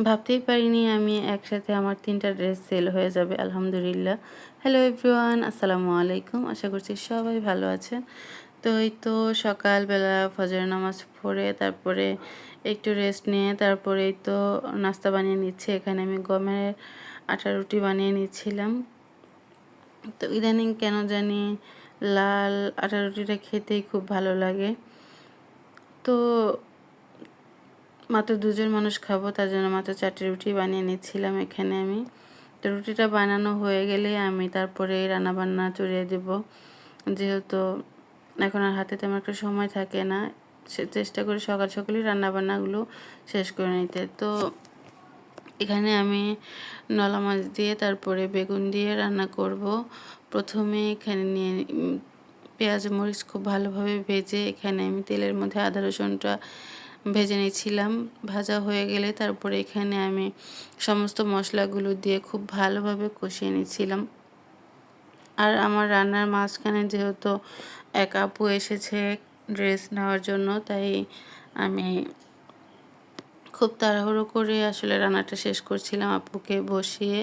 ভাবতেই পারিনি আমি একসাথে আমার ৩টা ড্রেস সেল হয়ে যাবে আলহামদুলিল্লাহ। হ্যালো এভরিওয়ান, আসসালামু আলাইকুম। আশা করছি সবাই ভালো আছেন। তো এই তো সকালবেলা ফজরের নামাজ পড়ে তারপরে একটু রেস্ট নিয়ে তারপরে এই তো নাস্তা বানিয়ে নিচ্ছি। এখানে আমি গমের আটা রুটি বানিয়ে নিচ্ছিলাম। তো ইদানিং কেন জানি লাল আটা রুটিটা খেতেই খুব ভালো লাগে। তো মাত্র ২ জন মানুষ খাবো, তার জন্য মাত্র ৪টি রুটি বানিয়ে নিচ্ছিলাম এখানে আমি। তো রুটিটা বানানো হয়ে গেলে আমি তারপরে রান্নাবান্না চড়িয়ে দেব, যেহেতু এখন আর হাতে তেমন একটা সময় থাকে না। চেষ্টা করি সকাল সকালই রান্নাবান্নাগুলো শেষ করে নিতে। তো এখানে আমি নলা মাছ দিয়ে তারপরে বেগুন দিয়ে রান্না করব। প্রথমে এখানে নিয়ে পেঁয়াজ মরিচ খুব ভালোভাবে ভেজে এখানে আমি তেলের মধ্যে আদা রসুনটা ভেজে নিয়েছিলাম। ভাজা হয়ে গেলে তারপরে এখানে আমি সমস্ত মশলাগুলো দিয়ে খুব ভালোভাবে কষিয়ে নিয়েছিলাম। আর আমার রান্নার মাঝখানে যেহেতু এক আপু এসেছে ড্রেস নেওয়ার জন্য, তাই আমি খুব তাড়াহুড়ো করে আসলে রান্নাটা শেষ করছিলাম। আপুকে বসিয়ে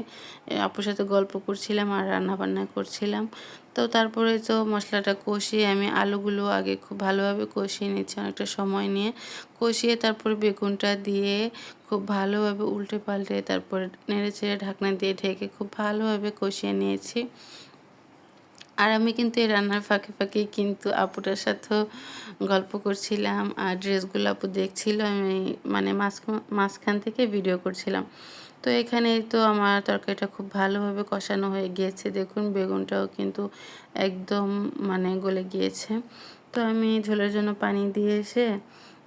আপুর সাথে গল্প করছিলাম আর রান্নাবান্না করছিলাম। তো তারপরে তো মশলাটা কষিয়ে আমি আলুগুলো আগে খুব ভালোভাবে কষিয়ে নিচ্ছি, অনেকটা সময় নিয়ে কষিয়ে তারপরে বেগুনটা দিয়ে খুব ভালোভাবে উল্টে পাল্টে তারপরে নেড়েচেড়ে ঢাকনা দিয়ে ঢেকে খুব ভালোভাবে কষিয়ে নিয়েছি। আর আমি কিন্তু এই রান্নার ফাঁকে ফাঁকেই কিন্তু আপুটার সাথেও গল্প করছিলাম আর ড্রেসগুলো আপু দেখছিল, আমি মানে মাঝখান থেকে ভিডিও করছিলাম। তো এখানে তো আমার তরকারিটা খুব ভালোভাবে কষানো হয়ে গিয়েছে, দেখুন বেগুনটাও কিন্তু একদম মানে গলে গিয়েছে। তো আমি ঝোলের জন্য পানি দিয়ে এসে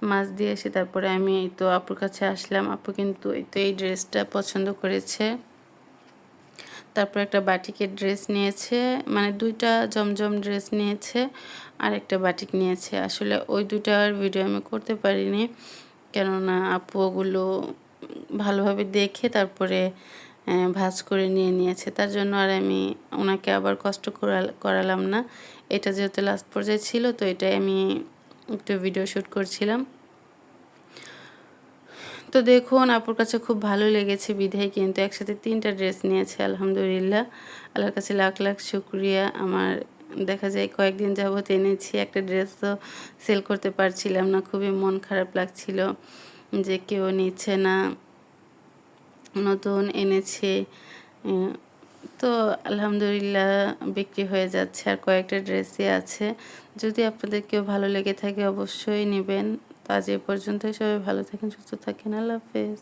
মাছ দিয়ে এসে তারপরে আমি তো আপুর কাছে আসলাম। আপু কিন্তু এই ড্রেসটা পছন্দ করেছে। তারপর একটা বাটিকের ড্রেস নিয়েছে, মানে ২টা জমজম ড্রেস নিয়েছে আর একটা বাটিক নিয়েছে। আসলে ওই ২টার ভিডিও আমি করতে পারিনি, কেননা আপু ওগুলো ভালোভাবে দেখে তারপরে ভাঁজ করে নিয়ে নিয়েছে। তার জন্য আর আমি ওনাকে আবার কষ্ট করালাম না। এটা যেহেতু লাস্ট পর্যায়ে ছিল, তো এটাই আমি একটু ভিডিও শ্যুট করছিলাম। তো দেখুন আপুর কাছে খুব ভালো লেগেছে বিধায় কিন্তু একসাথে ৩টা ড্রেস নিয়েছে আলহামদুলিল্লাহ। আল্লাহর কাছে লাখ লাখ শুকরিয়া। আমার দেখা যায় কয়েকদিন যাবত এনেছি, একটা ড্রেস তো সেল করতে পারছিলাম না, খুবই মন খারাপ লাগছিল যে কেউ নিচ্ছে না, নতুন এনেছে। তো আলহামদুলিল্লাহ বিক্রি হয়ে যাচ্ছে আর কয়েকটা ড্রেসই আছে। যদি আপনাদের কেউ ভালো লেগে থাকে অবশ্যই নেবেন। তো আজ এ পর্যন্তই, সবাই ভালো থাকেন, সুস্থ থাকেন, আল্লাহ হাফেজ।